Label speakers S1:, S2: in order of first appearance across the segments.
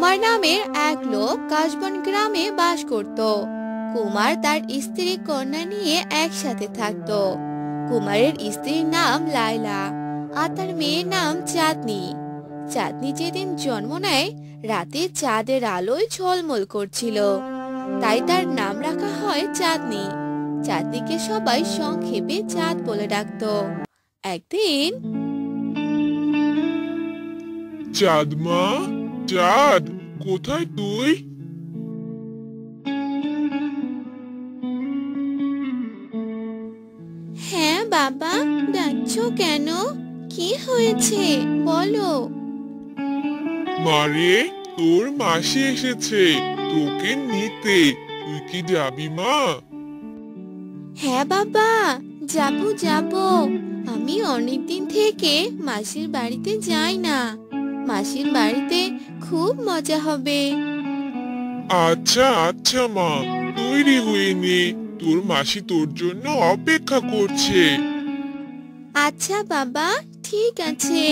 S1: কুমার নামের এক লোক কাশবন গ্রামে বাস করত। কুমার তার স্ত্রী কন্যা নিয়ে একসাথে থাকতো। কুমারের স্ত্রীর নাম লায়লা আর তার মেয়ের নাম চাঁদনি। চাঁদনি যেদিন জন্ম নেয় রাতে চাঁদের আলোয় ঝলমল করছিল, তাই তার নাম রাখা হয় চাঁদনি। চাঁদনিকে সবাই সংক্ষেপে চাঁদ বলে ডাকতো। একদিন,
S2: চাঁদ মা, চাঁদ, কোথায় তুই?
S1: হ্যাঁ বাবা, ডাকছো কেন? কি হয়েছে বলো।
S2: মারে, তোর মাসি এসেছে তোকে নিতে। তুই কি যাবি মা?
S1: হ্যাঁ বাবা, যাবো যাবো। আমি অনেকদিন থেকে মাসির বাড়িতে যাই না। মাসির বাড়িতে খুব মজা হবে।
S2: আচ্ছা আচ্ছা মা, তৈরি হয়ে নে, তোর মাসি তোর জন্য অপেক্ষা করছে।
S1: আচ্ছা বাবা, ঠিক আছে।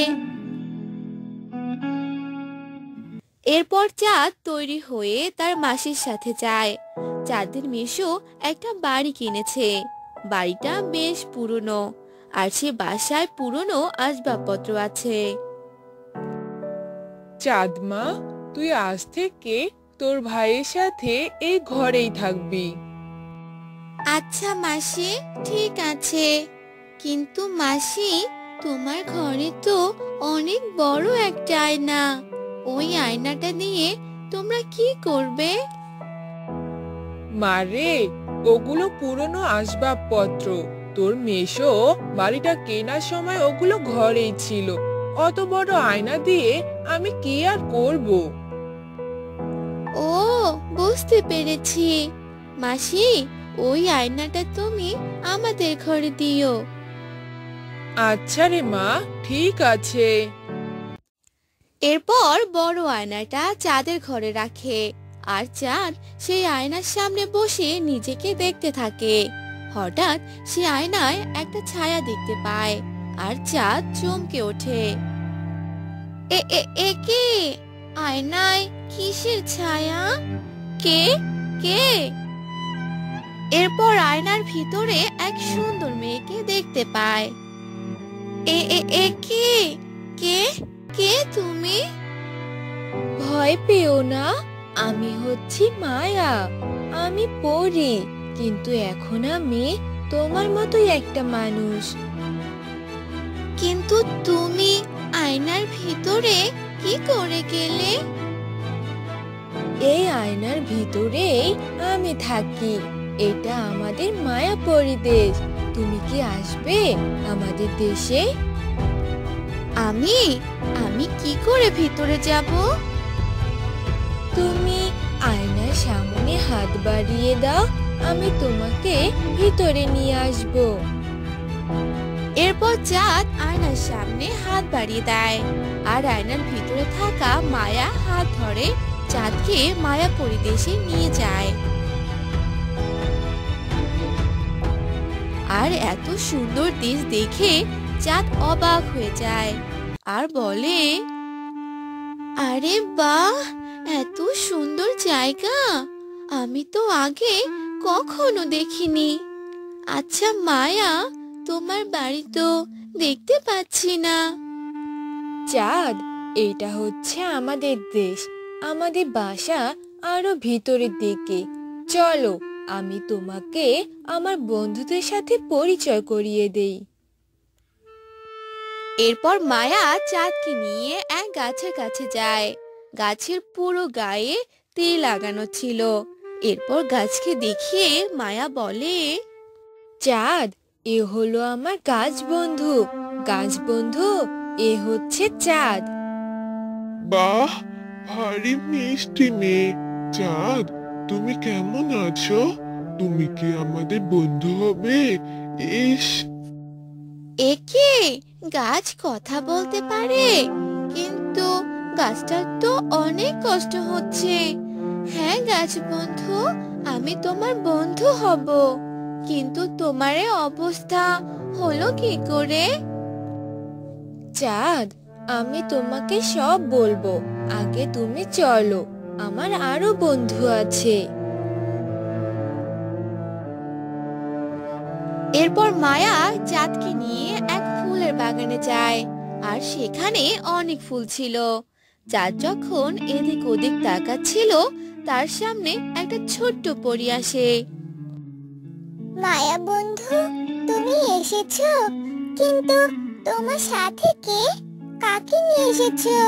S1: এরপর চাঁদ তৈরি হয়ে তার মাসির সাথে যায়। চাঁদের মেশো একটা বাড়ি কিনেছে। বাড়িটা বেশ পুরনো, আর সে বাসায় পুরনো আসবাবপত্র আছে।
S3: চাঁদমা, তুই আজ থেকে তোর ভাইয়ের সাথে এই ঘরেই থাকবি।
S1: আচ্ছা মাসি, ঠিক আছে। কিন্তু মাসি, তোমার ঘরে তো অনেক বড় একটা আয়না। ওই আয়নাটা দিয়ে তোমরা কি করবে?
S3: মারে, ওগুলো পুরনো আসবাবপত্র। তোর মেশো বাড়িটা কেনার সময় ওগুলো ঘরেই ছিল। অত বড় আয়না দিয়ে আমি কি আর করব?
S1: ও, বুঝতে পেরেছি। মাসি, ওই আয়নাটা তুমি আমাদের ঘরে দিও।
S3: আচ্ছা রে মা, ঠিক আছে।
S1: এরপর বড় আয়নাটা চাঁদের ঘরে রাখে, আর চাঁদ সেই আয়নার সামনে বসে নিজেকে দেখতে থাকে। হঠাৎ সে আয়নায় একটা ছায়া দেখতে পায়, আর চাঁদ চমকে ওঠে। এ এ এ কে? আয়নায় কিসের ছায়া? কে? কে? এরপর আয়নার ভিতরে এক সুন্দর মেয়েকে দেখতে পায়। এ এ এ কে? কে? কে তুমি?
S4: ভয় পেও না, আমি হচ্ছি মায়া। আমি পড়ি, কিন্তু এখন আমি তোমার মতোই একটা মানুষ।
S1: কিন্তু তুমি আয়নার ভিতরে কি করে গেলে?
S4: এই আয়নার ভিতরেই আমি থাকি। এটা আমাদের মায়াপরী দেশ। তুমি কি আসবে আমাদের দেশে?
S1: আমি আমি কি করে ভিতরে যাব?
S4: তুমি আয়নার সামনে হাত বাড়িয়ে দাও, আমি তোমাকে ভিতরে নিয়ে আসবো।
S1: এরপর চাঁদ আয়নার সামনে হাত বাড়িয়ে দেয়, আর আয়নার ভিতরে থাকা মায়া হাত ধরে চাঁদকে মায়া পরিদেশে নিয়ে যায়। আর এত সুন্দর দেশ দেখে চাঁদ অবাক হয়ে যায়, আর বলে, আরে বাহ, এত সুন্দর জায়গা! আমি তো আগে কখনো দেখিনি। আচ্ছা মায়া, তোমার বাড়ি তো দেখতে পাচ্ছি না।
S4: চাঁদ, এটা হচ্ছে আমাদের দেশ। আমাদের বাসা আরো ভিতরের দিকে। চলো, আমি তোমাকে আমার বন্ধুদের সাথে পরিচয় করিয়ে দেই।
S1: এরপর মায়া চাঁদকে নিয়ে এক গাছের কাছে যায়। গাছের পুরো গায়ে তেল লাগানো ছিল। এরপর গাছকে দেখিয়ে মায়া বলে,
S4: চাঁদ, এ হলো আমার গাছ বন্ধু। গাছ বন্ধু, এ হচ্ছে চাঁদ।
S2: বাহ, ভারী মিষ্টি মেয়ে। চাঁদ, তুমি কেমন আছো? তুমি কি আমাদের বন্ধু হবে? ইস,
S1: একে গাছ কথা বলতে পারে? কিন্তু গাছটার তো অনেক কষ্ট হচ্ছে। হ্যাঁ গাছ বন্ধু, আমি তোমার বন্ধু হব। কিন্তু তোমার এ অবস্থা হলো কি করে?
S4: চাঁদ, আমি তোমাকে সব বলবো। আগে তুমি চলো, আমার আরো বন্ধু আছে।
S1: এরপর মায়া চাঁদকে নিয়ে এক ফুলের বাগানে যায়, আর সেখানে অনেক ফুল ছিল। চাঁদ যখন এদিক ওদিক তাকাচ্ছিল, তার সামনে একটা ছোট্ট পরী আসে।
S5: মায়া বন্ধু, তুমি এসেছো, কিন্তু তোমার সাথে কে? কাকে নিয়ে এসেছো?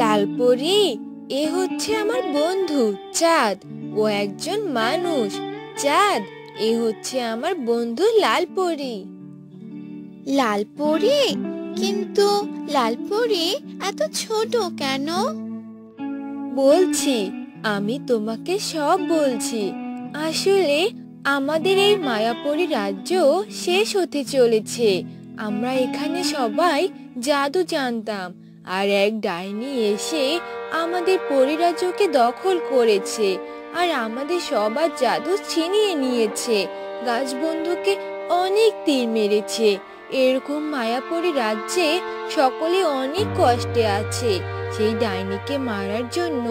S4: লালপরি, এ হচ্ছে আমার বন্ধু চাঁদ। ও একজন মানুষ। চাঁদ, এ হচ্ছে আমার বন্ধু লালপরি।
S1: লালপরি? কিন্তু লালপরি এত ছোট কেন?
S4: বলছি, আমি তোমাকে সব বলছি। আসলে আমাদের এই মায়াপুরী রাজ্য শেষ হতে চলেছে। আমরা এখানে সবাই জাদু জানতাম, আর এক ডাইনি এসে আমাদের পরিরাজ্যকে দখল করেছে, আর আমাদের সবার জাদু ছিনিয়ে নিয়েছে। গাছবন্ধুকে অনেক তীর মেরেছে। এরকম মায়াপুরী রাজ্যে সকলে অনেক কষ্টে আছে। সেই ডাইনিকে মারার জন্য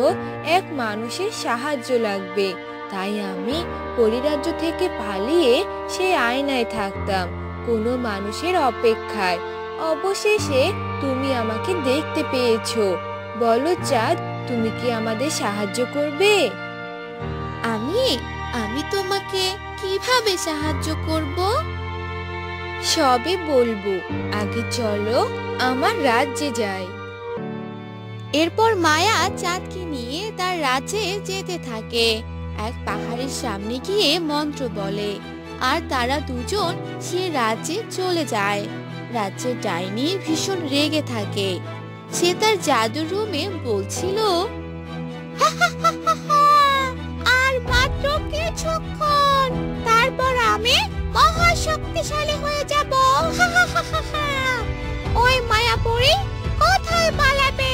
S4: এক মানুষের সাহায্য লাগবে। তাই আমি পরিরাজ্য থেকে পালিয়ে সেই আয়নায় থাকতাম, কোনো মানুষের অপেক্ষায়। অবশেষে তুমি আমাকে দেখতে পেয়েছো। বলো চাঁদ, তুমি কি আমাদের সাহায্য করবে?
S1: আমি আমি তোমাকে কিভাবে সাহায্য করব?
S4: সবে বলবো, আগে চলো আমার রাজ্যে যাই।
S1: এরপর মায়া চাঁদকে নিয়ে তার রাজ্যে যেতে থাকে। এক পাহাড়ের সামনে গিয়ে মন্ত্র বলে, আর তারা দুজন সে রাজ্যে চলে যায়। রাজ্যের ডাইনি ভীষণ রেগে থাকে। সে তার জাদুর রুমে বলছিল, আর মাত্র কিছুক্ষণ, তারপর আমি মহাশক্তিশালী হয়ে যাব। ওই মায়াপুরী কোথায় পালাবে,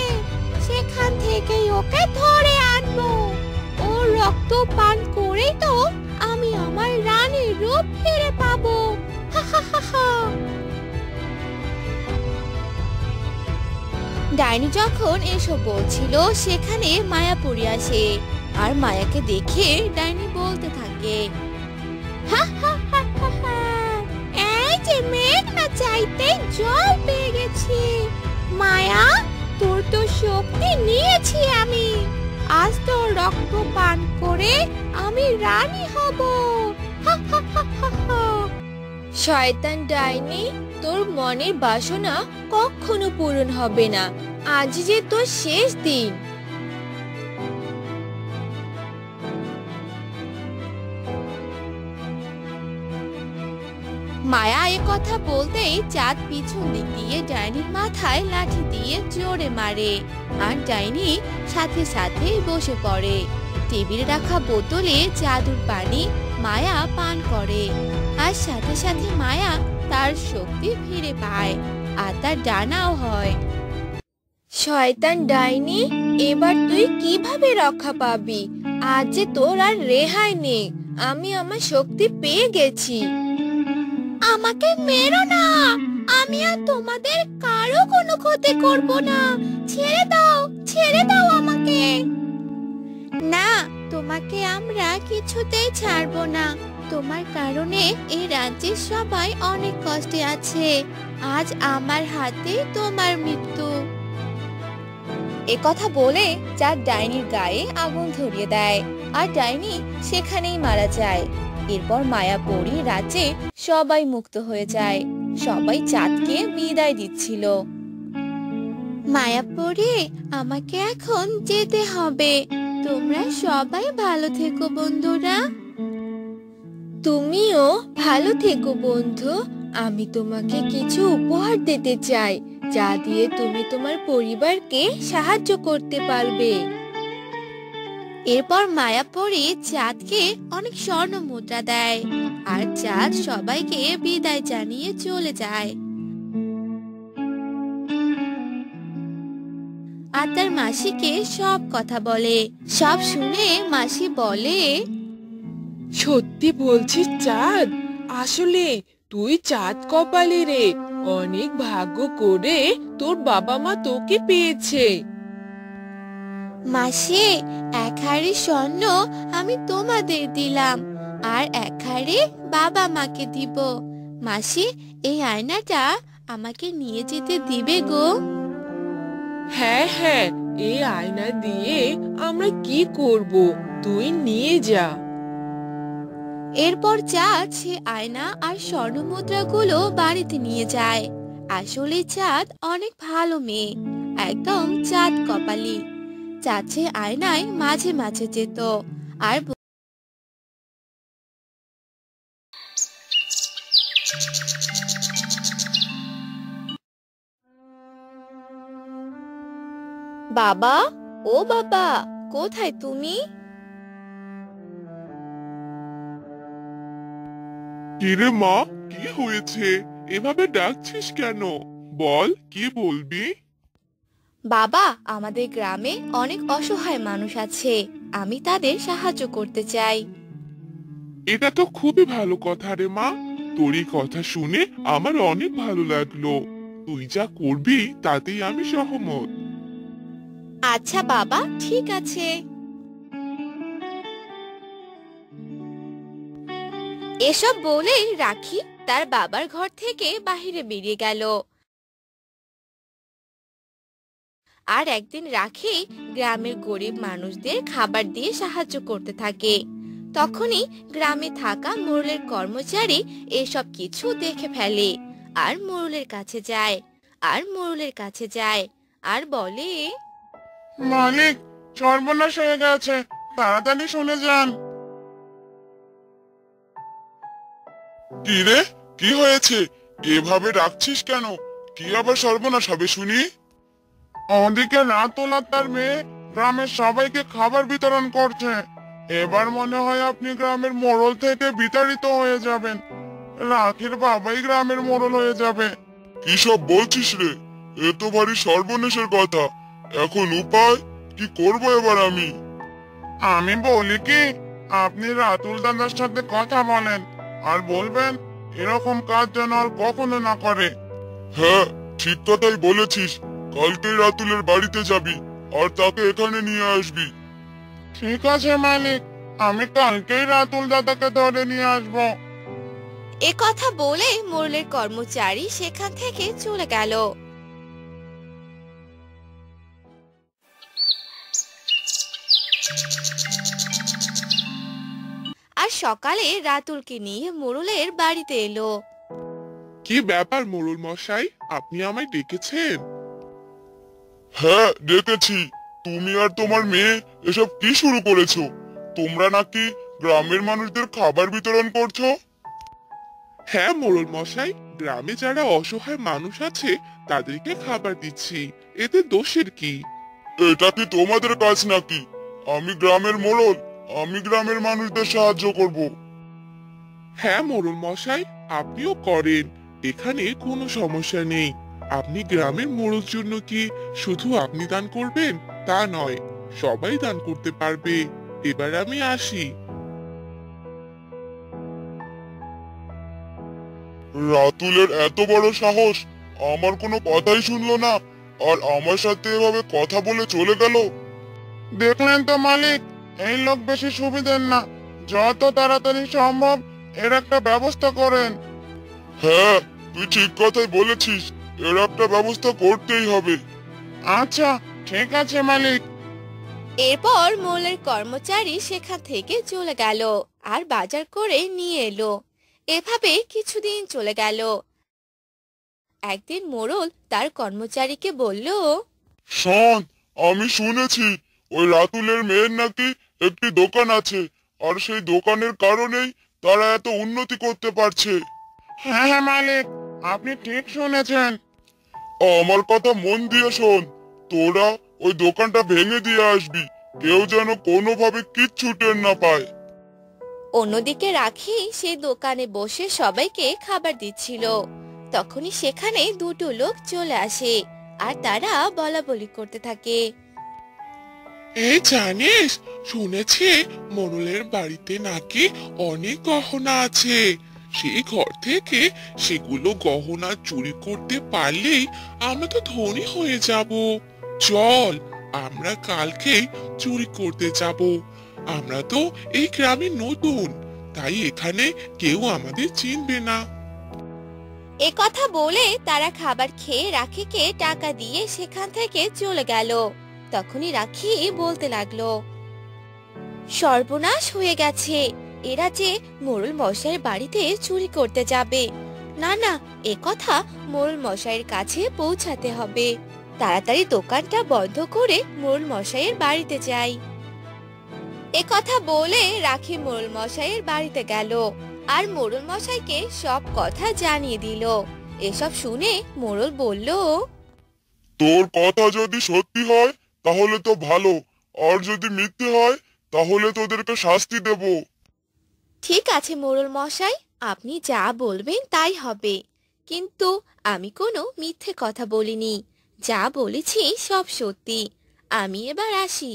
S1: সেখান থেকেই ওকে ধরে আনবো। ওর রক্ত পান করেই তো আমি আমার রানীর রূপ ফিরে পাবো। ডাইনি যখন এসব বলছিল, সেখানে মায়াপুরী আসে। আর মায়াকে দেখে ডাইনি বলতে থাকে, এই যে মেঘ না চাইতে জল পেয়ে গেছি। মায়া, তোর তো শক্তি নিয়েছি আমি। আজ তোর রক্ত পান করে আমি রানী হব।
S4: শয়তান ডাইনি, তোর মনের বাসনা কখনো পূরণ হবে না। আজ যে তোর শেষ দিন।
S1: মায়া এ কথা বলতেই চাঁদ পিছন দিক দিয়ে ডাইনির মাথায় লাঠি দিয়ে জোরে মারে, আর ডাইনি সাথে সাথে বসে পড়ে। টেবিলে রাখা বোতলে জাদুর পানি মায়া পান করে, আর সাথে সাথে মায়া তার শক্তি ফিরে পায়, আর তার ডানাও হয়।
S4: শয়তান ডাইনি, এবার তুই কিভাবে রক্ষা পাবি? আজ যে তোর আর রেহাই নেই। আমি আমার শক্তি পেয়ে গেছি।
S1: আমাকে মেরো না, আমি আর তোমাদের কারো কোনো ক্ষতি করব না। ছেড়ে দাও আমাকে। না, তোমাকে আমরা কিছুতেই ছাড়বো না। তোমার কারণে এই রাজ্যের সবাই অনেক কষ্টে আছে। আজ আমার হাতে তোমার মৃত্যু। এ কথা বলে চাঁদ ডাইনির গায়ে আগুন ধরিয়ে দেয়, আর ডাইনি সেখানেই মারা যায়। এরপর মায়াপুরী রাজ্যে সবাই মুক্ত হয়ে যায়। সবাই চাঁদকে বিদায় দিচ্ছিল। মায়াপুরী, আমাকে এখন যেতে হবে। তোমরা সবাই ভালো থেকো বন্ধুরা।
S4: তুমিও ভালো থেকো বন্ধু। আমি তোমাকে কিছু উপহার দিতে চাই, যা দিয়ে তুমি তোমার পরিবারকে সাহায্য করতে পারবে।
S1: এরপর মায়াপুরী চাঁদকে অনেক স্বর্ণ মুদ্রা দেয়, আর চাঁদ সবাইকে বিদায় জানিয়ে চলে যায়। আর তার মাসিকে সব কথা বলে। সব শুনে মাসি বলে,
S3: সত্যি বলছিস চাঁদ? আসলে তুই চাঁদ কপালি রে। অনেক ভাগ্য করে তোর বাবা মা তোকে পেয়েছে।
S1: মাসি, 1 হাঁড়ি স্বর্ণ আমি তোমাদের দিলাম, আর 1 হাঁড়ি বাবা মাকে দিব। মাসি, এই আয়নাটা আমাকে নিয়ে যেতে দিবে গো?
S3: হ্যাঁ হ্যাঁ, এই আয়না দিয়ে আমরা কি করব, তুই নিয়ে যা।
S1: এরপর চাঁদ সে আয়না আর স্বর্ণ মুদ্রাগুলো বাড়িতে নিয়ে যায়। আসলে চাঁদ অনেক ভালো মেয়ে, একদম চাঁদ কপালি। চাঁদ সে আয়নায় মাঝে মাঝে যেত আর বাবা, ও বাবা, কোথায় তুমি?
S2: কিরে মা, কি হয়েছে? এভাবে ডাকছিস কেন? বল, কি বলবি?
S1: বাবা, আমাদের গ্রামে অনেক অসহায় মানুষ আছে, আমি তাদের সাহায্য করতে চাই।
S2: এটা তো খুবই ভালো কথা রে মা। তোর এই কথা শুনে আমার অনেক ভালো লাগলো। তুই যা করবি তাতেই আমি সহমত।
S1: আচ্ছা বাবা, ঠিক আছে। এসব বলে রাখি তার বাবার ঘর থেকে বাহিরে বেরিয়ে গেল। আর একদিন রাখি গ্রামের গরিব মানুষদের খাবার দিয়ে সাহায্য করতে থাকে। তখনই গ্রামে থাকা মোড়লের কর্মচারী এসব কিছু দেখে ফেলে আর মোড়লের কাছে যায় আর বলে,
S2: মালিক, সর্বনাশ হয়ে গেছে, তাড়াতাড়ি শুনে যান। কি রে, কি হয়েছে? এভাবে রাখছিস কেন? কি আবার সর্বনাশ হবে শুনি? ওদিকে রাতুল আর তার মেয়ে গ্রামের সবাইকে খাবার বিতরণ করছে। এবার মনে হয় আপনি গ্রামের মোড়ল থেকে বিতাড়িত হয়ে যাবেন। রাখির বাবাই গ্রামের মোড়ল হয়ে যাবে। কি সব বলছিস রে? এ তো ভারী সর্বনেশের কথা। এখন উপায় কি করব এবার আমি? আমি বলি কি, আপনি রাতুল দাদার সাথে কথা বলেন আর বলবেন এরকম কাজ যেন আর কখনো না করে। হ্যাঁ, ঠিক কথাই বলেছিস। কালকেই রাতুলের বাড়িতে যাবি আর তাকে এখানে নিয়ে আসবি। ঠিক আছে মালিক, আমি কালকেই রাতুল দাদাকে ধরে নিয়ে আসবো।
S1: এ কথা বলে মোড়লের কর্মচারী সেখান থেকে চলে গেল। আর সকালে রাতুলকে নিয়ে মোড়লের বাড়িতে এলো।
S2: কি ব্যাপার মোড়ল মশাই, আপনি আমায় ডেকেছেন? হ্যাঁ, ডেকেছি। তুমি আর তোমার মেয়ে এসব কি শুরু করেছো? তোমরা নাকি গ্রামের মানুষদের খাবার বিতরণ করছো? হ্যাঁ মোড়ল মশাই, গ্রামে যারা অসহায় মানুষ আছে তাদেরকে খাবার দিচ্ছি, এতে দোষের কি? এটা কি তোমাদের কাজ নাকি? আমি গ্রামের মোড়ল, আমি গ্রামের মানুষদের সাহায্য করব। হ্যাঁ মোড়ল মশাই, আপনিও করেন, এখানে কোনো সমস্যা নেই। আপনি গ্রামের মোড়ল জন্য কি শুধু আপনি দান করবেন তা নয়, সবাই দান করতে পারবে। এবার আমি আসি। রাতুলের এত বড় সাহস, আমার কোনো কথাই শুনলো না আর আমার সাথে এভাবে কথা বলে চলে গেল। দেখলেন তো মালিক, এই লোক বেশি সুবিধের না। যত তাড়াতাড়ি সম্ভব এর একটা ব্যবস্থা করেন। হ্যাঁ, তুই ঠিক কথাই বলেছিস, এর একটা ব্যবস্থা করতেই হবে। আচ্ছা, ঠিক আছে মালিক।
S1: এরপর মোড়লের কর্মচারী সেখান থেকে চলে গেল আর বাজার করে নিয়ে এলো। এভাবে কিছুদিন চলে গেল। একদিন মোড়ল তার কর্মচারীকে বলল,
S2: শোন, আমি শুনেছি ওই রাতুলের মেয়ের নাকি একটি দোকান আছে আর সেই দোকানের কারণেই তারা এত উন্নতি করতে পারছে। হ্যাঁ হ্যাঁ মালিক, আপনি ঠিক শুনেছেন। আমার কথা মন দিয়ে শোন, তোরা ওই দোকানটা ভেঙে দিয়ে আসবি, কেউ যেন কোনোভাবে কিচ্ছু টের না পায়।
S1: অন্যদিকে রাখি সেই দোকানে বসে সবাইকে খাবার দিচ্ছিল। তখনই সেখানে দুটো লোক চলে আসে আর তারা বলাবলি করতে থাকে।
S2: এই জানিস, শুনেছি মোড়লের বাড়িতে নাকি অনেক গহনা আছে। সেই ঘর থেকে সেগুলো গহনা চুরি করতে পারলেই আমরা তো ধনী হয়ে যাব। চল, আমরা কালকেই চুরি করতে যাব। আমরা তো এই গ্রামে নতুন, তাই এখানে কেউ আমাদের চিনবে না।
S1: এ কথা বলে তারা খাবার খেয়ে রাখিকে টাকা দিয়ে সেখান থেকে চলে গেল। তখনই রাখি বলতে লাগলো, সর্বনাশ হয়ে গেছে, এরা যে মোড়ল মশাইয়ের বাড়িতে চুরি করতে যাবে। না না, এ কথা মোড়ল মশাইয়ের কাছে পৌঁছাতে হবে। তাড়াতাড়ি দোকানটা বন্ধ করে মোড়ল মশাইয়ের বাড়িতে যাই। এ কথা বলে রাখি মোড়ল মশাইয়ের বাড়িতে গেল আর মোড়ল মশাইকে সব কথা জানিয়ে দিল। এসব শুনে মোড়ল বলল,
S2: তোর কথা যদি সত্যি হয় তাহলে তো ভালো, আর যদি মিথ্যে হয় তাহলে তোদেরকে শাস্তি দেব।
S1: ঠিক আছে মোড়ল মশাই, আপনি যা বলবেন তাই হবে, কিন্তু আমি কোনো মিথ্যে কথা বলিনি, যা বলেছি সব সত্যি। আমি এবার আসি।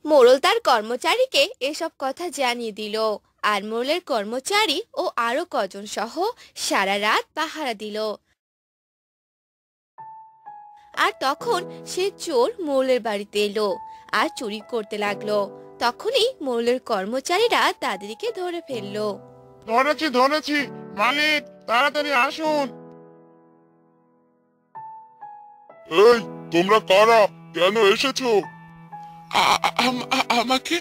S1: মোড়ল তার কর্মচারীকে এসব কথা জানিয়ে দিল, আর মোড়লের কর্মচারী ও আরো কজন সহ সারা রাত পাহারা দিল। আর তখন সে চোর মোড়লের বাড়িতে এলো আর চুরি করতে লাগলো। তখনই মোড়লের কর্মচারীরা তাদেরকে ধরে ফেললো।
S2: ধরেছি ধরেছি, মালিক তাড়াতাড়ি আসুন। এই, তোমরা কারা? কেন এসেছো? আমাকে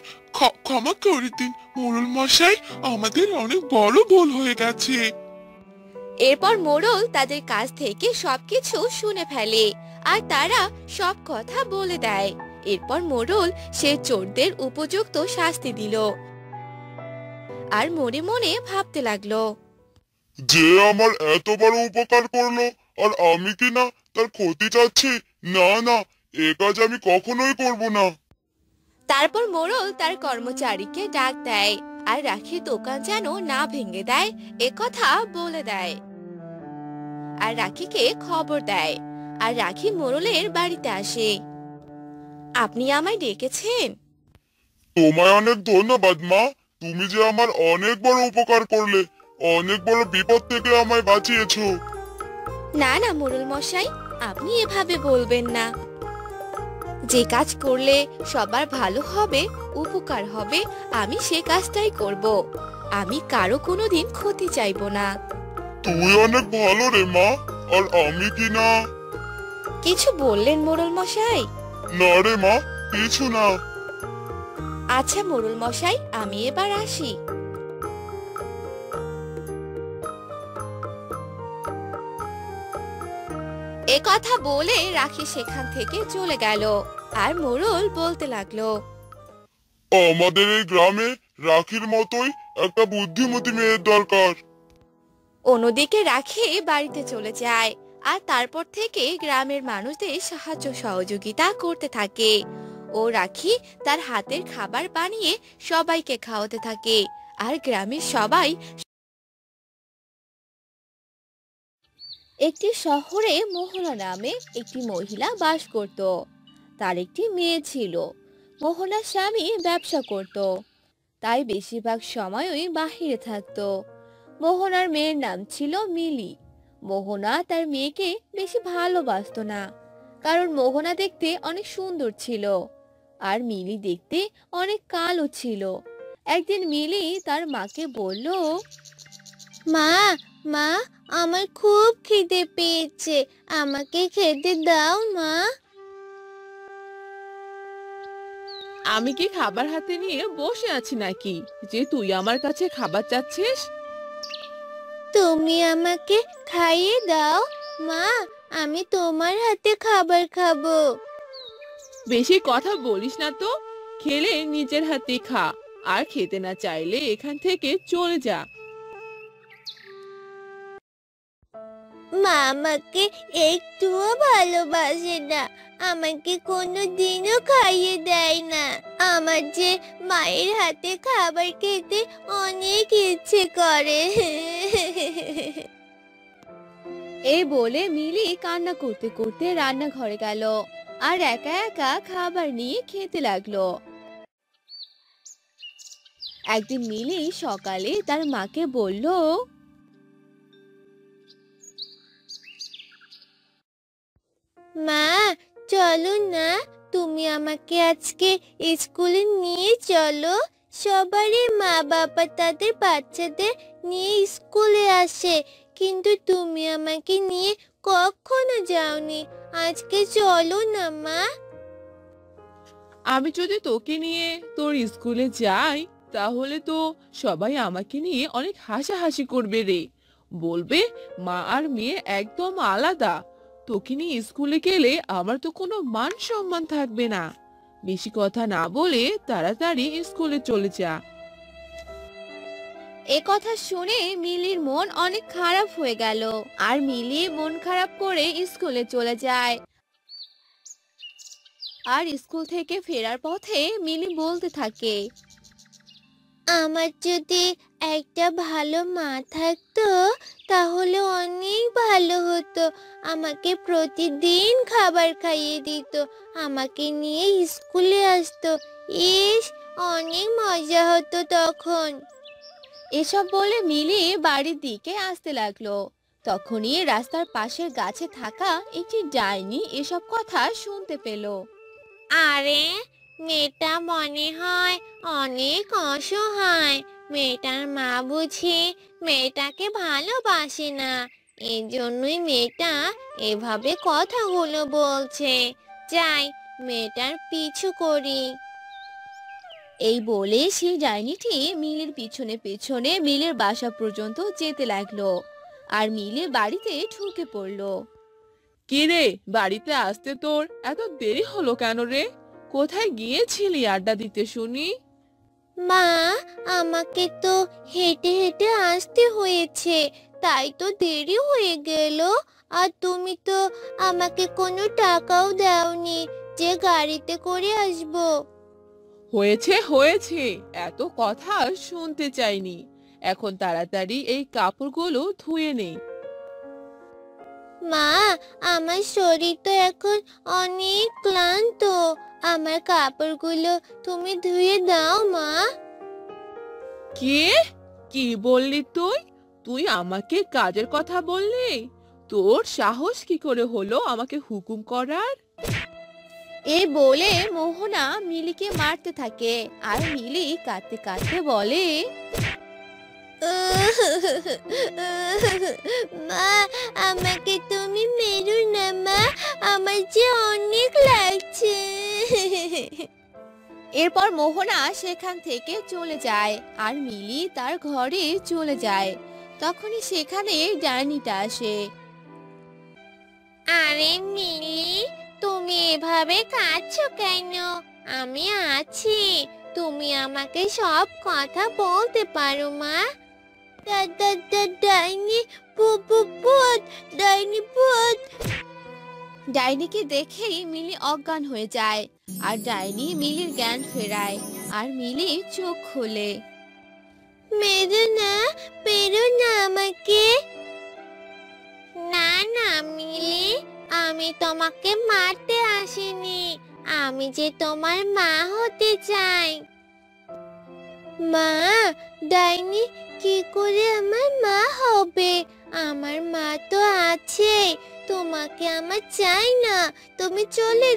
S2: ক্ষমা করে দিন মোড়ল মশাই, আমাদের অনেক বড় ভুল হয়ে গেছে।
S1: এরপর মোড়ল তাদের কাছ থেকে সবকিছু শুনে ফেলে আর তারা সব কথা বলে দেয়। এরপর মোড়ল সে চোরদের উপযুক্ত শাস্তি দিল আর মনে মনে ভাবতে লাগলো,
S2: যে আমার এত বড় উপকার করলো আর আমি কি না তার ক্ষতি চাচ্ছি? না না, এ কাজ আমি কখনোই করব না।
S1: তারপর মোড়ল তার কর্মচারীকে ডাক দেয় আর রাখির দোকান যেন না ভেঙে দেয় এ কথা বলে দেয়, আর রাখিকে খবর দেয়। আর রাখি মোড়লের বাড়িতে আসে। আপনি আমায় ডেকেছেন?
S2: তোমায় অনেক ধন্যবাদ মা, তুমি যে আমার অনেক বড় উপকার করলে, অনেক বড় বিপদ থেকে আমায় বাঁচিয়েছো।
S1: না না মোড়ল মশাই, আপনি এভাবে বলবেন না। যে কাজ করলে সবার ভালো হবে, উপকার হবে, আমি সে কাজটাই করব। আমি কারো কোনোদিন ক্ষতি চাইবো না।
S2: তুই অনেক ভালো রে মা, আর আমি কি না?
S1: কিছু বললেন মোড়ল মশাই?
S2: না রে মা, কিছু না।
S1: আচ্ছা মোড়ল মশাই, আমি এবার আসি। এ কথা বলে রাখি সেখান থেকে চলে গেল আর মোড়ল বলতে লাগলো,
S2: আমাদের এই গ্রামে রাখির মতোই একটা বুদ্ধিমতী মেয়ের দরকার।
S1: অন্যদিকে রাখি বাড়িতে চলে যায় আর তারপর থেকে গ্রামের মানুষদের সাহায্য সহযোগিতা করতে থাকে। ও রাখি তার হাতের খাবার বানিয়ে সবাইকে খাওয়াতে থাকে আর গ্রামের সবাই। একটি শহরে মোহনা নামে একটি মহিলা বাস করত। তার একটি মেয়ে ছিল। মোহনার স্বামী ব্যবসা করত, তাই বেশিরভাগ সময়ই বাহিরে থাকতো। মোহনার মেয়ের নাম ছিল মিলি। মোহনা তার মেয়েকে বেশি ভালোবাসতো না, কারণ মোহনা দেখতে অনেক সুন্দর ছিল আর মিলি দেখতে অনেক কালো ছিল। একদিন মিলি তার মাকে বলল, মা মা, আমার খুব খিদে পেয়েছে, আমাকে খেতে দাও মা।
S3: আমি কি খাবার হাতে নিয়ে বসে আছি নাকি যে তুই আমার কাছে খাবার চাচ্ছিস?
S1: তুমি আমাকে খাইয়ে দাও মা, আমি তোমার হাতে খাবার খাবো।
S3: বেশি কথা বলিস না তো, খেলে নিজের হাতে খা, আর খেতে না চাইলে এখান থেকে চলে যা।
S1: মা আমাকে একটুও ভালোবাসে না, আমাকে কোনো দিনও খাইয়ে দেয় না। আমার যে মায়ের হাতে খাবার খেতে অনেক ইচ্ছে করে। এই বলে মিলি কান্না করতে করতে রান্নাঘরে গেল আর একা একা খাবার নিয়ে খেতে লাগলো। একদিন মিলি সকালে তার মাকে বলল,
S5: মা, চলো না, তুমি আমাকে আজকে স্কুলে নিয়ে চলো। সবারই মা বাবা তাদের বাচ্চাদের নিয়ে স্কুলে আসে, কিন্তু তুমি আমাকে নিয়ে কখনো যাওনি। আজকে চলো না মা।
S3: আমি যদি তোকে নিয়ে তোর স্কুলে যাই তাহলে তো সবাই আমাকে নিয়ে অনেক হাসাহাসি করবে রে। বলবে মা আর মেয়ে একদম আলাদা। তোকে নিয়ে স্কুলে গেলে আমার তো কোনো মান সম্মান থাকবে না। বেশি কথা না বলে তাড়াতাড়ি স্কুলে চলে যা।
S1: এ কথা শুনে মিলির মন অনেক খারাপ হয়ে গেল, আর মিলি মন খারাপ করে স্কুলে চলে যায়। আর স্কুল থেকে ফেরার পথে মিলি বলতে থাকে,
S5: আমার যদি একটা ভালো মা থাকতো তাহলে অনেক ভালো হতো। আমাকে প্রতিদিন খাবার খাইয়ে দিত, আমাকে নিয়ে স্কুলে আসতো। ইস, অনেক মজা হতো তখন।
S1: এসব বলে মিলি বাড়ির দিকে আসতে লাগলো। তখনই রাস্তার পাশের গাছে থাকা একটি ডাইনি এসব কথা শুনতে পেল।
S5: আরে, মেয়েটা মনে হয় অনেক অসহায়। মেয়েটার মা বুঝি মেয়েটাকে ভালোবাসে না, এই জন্যই মেয়েটা এভাবে কথাগুলো বলছে। যাই, মেয়েটার পিছু করি।
S1: এই বলে সেই ডাইনিটি মিলির পিছনে পিছনে মিলের বাসা পর্যন্ত যেতে লাগলো, আর মিলের বাড়িতে ঢুকে পড়লো।
S3: কি রে, বাড়িতে আসতে তোর এত দেরি হলো কেন রে? কোথায় গিয়েছিলি আড্ডা দিতে শুনি?
S5: মা, আমাকে তো হেঁটে হেঁটে আসতে হয়েছে, তাই তো দেরি হয়ে গেল। আর তুমি তো আমাকে কোনো টাকাও দাওনি যে গাড়িতে করে আসবো।
S3: হয়েছে হয়েছে, এত কথা শুনতে চাইনি। এখন তাড়াতাড়ি এই কাপড়গুলো ধুয়ে নে।
S5: মা, আমার শরীর তো এখন অনেক ক্লান্ত। আমার কাপড়গুলো তুমি ধুয়ে দাও মা।
S3: কে? কি বললি তুই? তুই আমাকে কাজের কথা বললি? তোর সাহস কি করে হলো আমাকে হুকুম করার?
S1: এই বলে মোহনা মিলিকে মারতে থাকে, আর মিলি কাঁদতে কাঁদতে বলে,
S5: মা, আমাকে তুমি মেরো না মা, আমার যে অনেক লাগছে।
S1: এরপর মোহনা সেখান থেকে চলে যায়, আর মিলি তার ঘরে চলে যায়। তখনই সেখানে ডাইনিটা আসে।
S5: আরে মিলি, তুমি এভাবে কাঁদছো কেন? আমি আছি, তুমি আমাকে সব কথা বলতে পারো মা। ডাইনি ভূত, ডাইনি ভূত।
S1: ডাইনিকে দেখেই মিলি অজ্ঞান হয়ে যায়, আর ডাইনি মিলির জ্ঞান ফেরায়, আর মিলি চোখ খোলে।
S5: মেরো না আমাকে। না না মিলি, আমি তোমাকে মারতে আসিনি, আমি যে তোমার মা হতে চাই। মা, ডাইনি কি করে আমার মা হবে? আমার মা তো আছে, তোমাকে আমার চাই না। তুমি চলে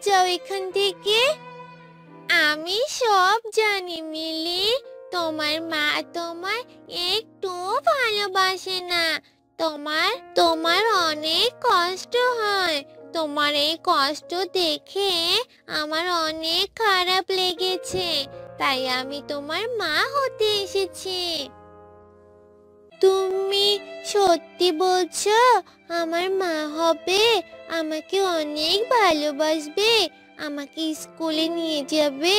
S5: যাও এখান থেকে। আমি সব জানি মিলি, তোমার মা তোমায় একটু ভালোবাসে না। তোমার অনেক কষ্ট হয়। তোমার এই কষ্ট দেখে আমার অনেক খারাপ লেগেছে, তাই আমি তোমার মা হতে এসেছি। তুমি সত্যি বলছো আমার মা হবে? আমাকে অনেক ভালোবাসবে, আমাকে স্কুলে নিয়ে যাবে,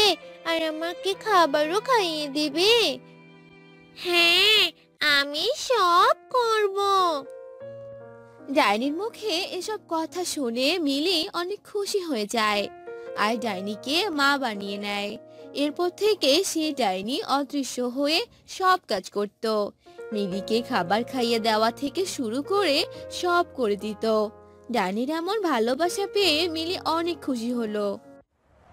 S5: আর আমাকে খাবারও খাইয়ে দিবে? হ্যাঁ, আমি সব করব।
S1: ডাইনির মুখে এসব কথা শুনে মিলি অনেক খুশি হয়ে যায়, আর ডাইনিকে মা বানিয়ে নেয়। এরপর থেকে সে ডাইনি অদৃশ্য হয়ে সব কাজ করত। মিলিকে খাবার খাইয়ে দেওয়া থেকে শুরু করে সব করে দিত। ডাইনির এমন ভালোবাসা পেয়ে মিলি অনেক খুশি হলো।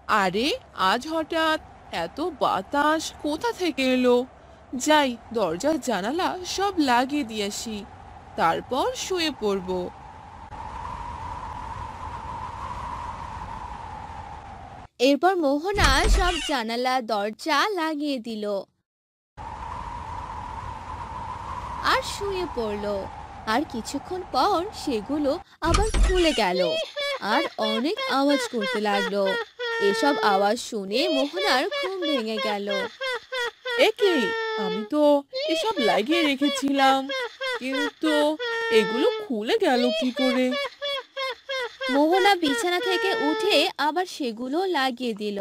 S3: আরে আজ হঠাৎ এত বাতাস কোথা থেকে এলো? যাই, দরজা জানালা সব লাগিয়ে দিয়ে আসি, তারপর শুয়ে পড়বো।
S1: এরপর মোহনা সব জানালা দরজা লাগিয়ে দিল আর শুয়ে পড়লো। আর কিছুক্ষণ পর সেগুলো আবার খুলে গেল আর অনেক আওয়াজ করতে লাগলো। এসব আওয়াজ শুনে মোহনার ঘুম ভেঙে গেল।
S3: একে, আমি তো এসব লাগিয়ে রেখেছিলাম, কিন্তু এগুলো খুলে গেল কি করে?
S1: মোহনা বিছানা থেকে উঠে আবার সেগুলো লাগিয়ে দিল।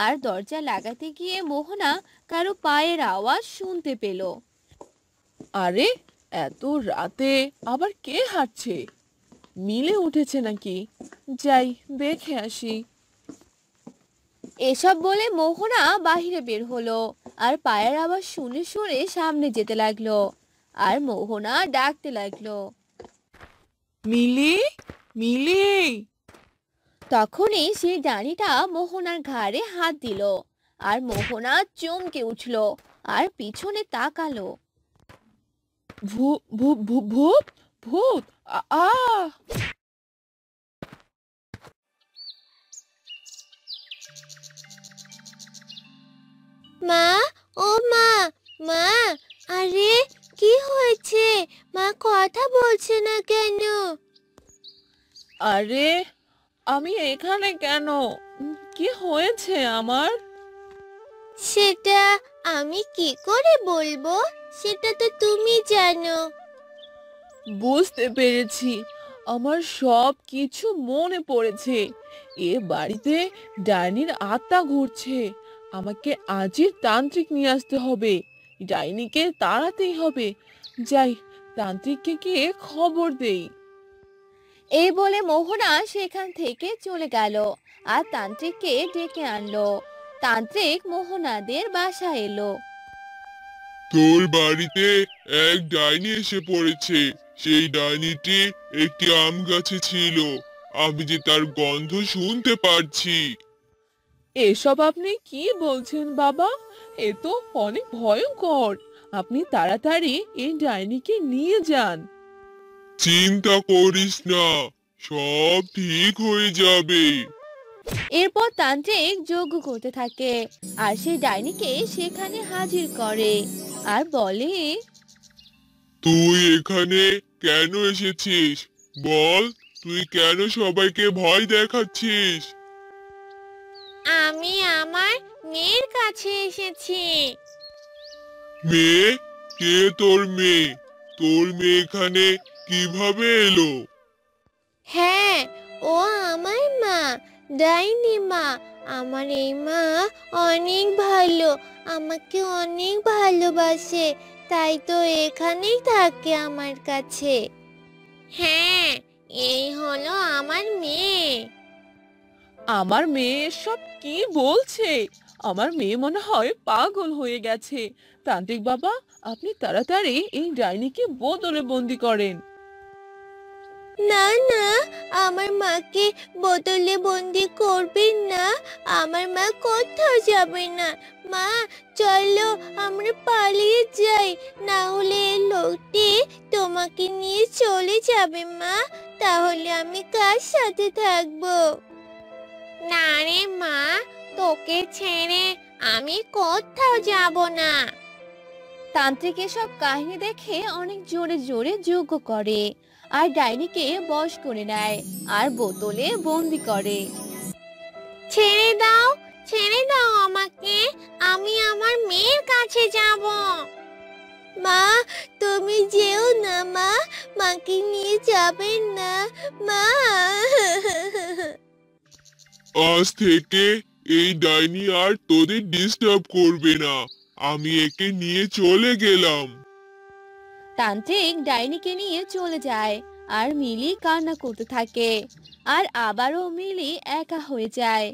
S1: আর দরজা লাগাতে গিয়ে মোহনা কারো পায়ের আওয়াজ শুনতে পেল।
S3: আরে এত রাতে আবার কে হাঁটছে? মিলে উঠেছে নাকি? যাই, দেখে আসি।
S1: এসব বলে মোহনা বাহিরে বের হলো আর পায়ের আওয়াজ শুনে শুনে সামনে যেতে লাগলো। আর মোহনা ডাকতে লাগলো,
S3: মিলি, মিলি।
S1: তখনই সেই ডাইনিটা মোহনার ঘাড়ে হাত দিল। আর মোহনা চমকে উঠল আর পিছনে তাকালো।
S3: ভূত, ভূত, ভূত, ভূত! আ!
S5: মা, ও মা, মা, আরে কি হয়েছে? মা কথা বলছে না কেন?
S3: আরে আমি এখানে কেন? কি হয়েছে আমার?
S5: সেটা আমি কি করে বলবো? সেটা তো তুমি জানো।
S3: বুঝতে পেরেছি, আমার সব কিছু মনে পড়েছে। এ বাড়িতে ডাইনির আত্মা ঘুরছে। আমাকে আজই তান্ত্রিক নিয়ে আসতে হবে। ডাইনিকে তাড়াতেই হবে। যাই, তান্ত্রিককে গিয়ে খবর দেই।
S1: এই বলে মোহনা সেখান থেকে চলে গেল আর তান্ত্রিককে ডেকে আনলো। তান্ত্রিক মোহনাদের বাসায় এলো।
S2: তোর বাড়িতে এক ডাইনি এসে পড়েছে। সেই ডাইনিটি একটি আম গাছে ছিল। আমি যে তার গন্ধ শুনতে পারছি।
S3: এসব আপনি কি বলছেন বাবা? এ তো অনেক ভয়ঙ্কর। আপনি তাড়াতাড়ি এই ডাইনিকে নিয়ে যান।
S2: চিন্তা করিস না, সব ঠিক হয়ে যাবে।
S1: এরপর তান্ত্রিক যজ্ঞ করতে থাকে আর সেই ডাইনিকে সেখানে হাজির করে আর বলে,
S2: তুই এখানে কেন এসেছিস? বল, তুই কেন সবাইকে ভয় দেখাচ্ছিস?
S5: আমি আমার মেয়ের কাছে এসেছি।
S2: মেয়ে? কে তোর মেয়ে? তোর মেয়ে এখানে কিভাবে এলো?
S5: হ্যাঁ, ও আমার মা, ডাইনি মা। আমার এই মা অনেক ভালো, আমাকে অনেক ভালোবাসে, তাই তো এখানেই থাকে আমার কাছে। হ্যাঁ, এই হলো আমার মেয়ে।
S3: আমার মেয়ে সব কি বলছে? আমার মেয়ে মনে হয় পাগল হয়ে গেছে। তান্ত্রিক বাবা, আপনি তাড়াতাড়ি এই ডাইনিকে বোতলে বন্দি করেন।
S5: না না, আমার মাকে বোতলে বন্দি করবেন না। আমার মা কোথাও যাবে না। মা, চলো আমরা পালিয়ে যাই, না হলে এই লোকটি তোমাকে নিয়ে চলে যাবে। মা, তাহলে আমি কার সাথে থাকবো? না রে মা, তোকে ছেড়ে আমি কোথাও যাব না।
S1: তান্ত্রিক এসব কাহিনী দেখে অনেক জোরে জোরে যজ্ঞ করে আর ডাইনিকে বশ করে নেয় আর বোতলে বন্দি করে।
S5: ছেড়ে দাও আমাকে, আমি আমার মেয়ের কাছে যাব। মা, তুমি যেও না মা, মাকে নিয়ে যাবেন না মা।
S2: আজ থেকে এই ডাইনি আর তোদের ডিস্টার্ব করবে না। আমি একে নিয়ে চলে গেলাম।
S1: তান্ত্রিক ডাইনিকে নিয়ে চলে যায় আর মিলি কান্না করতে থাকে আর আবারও মিলি একা হয়ে যায়।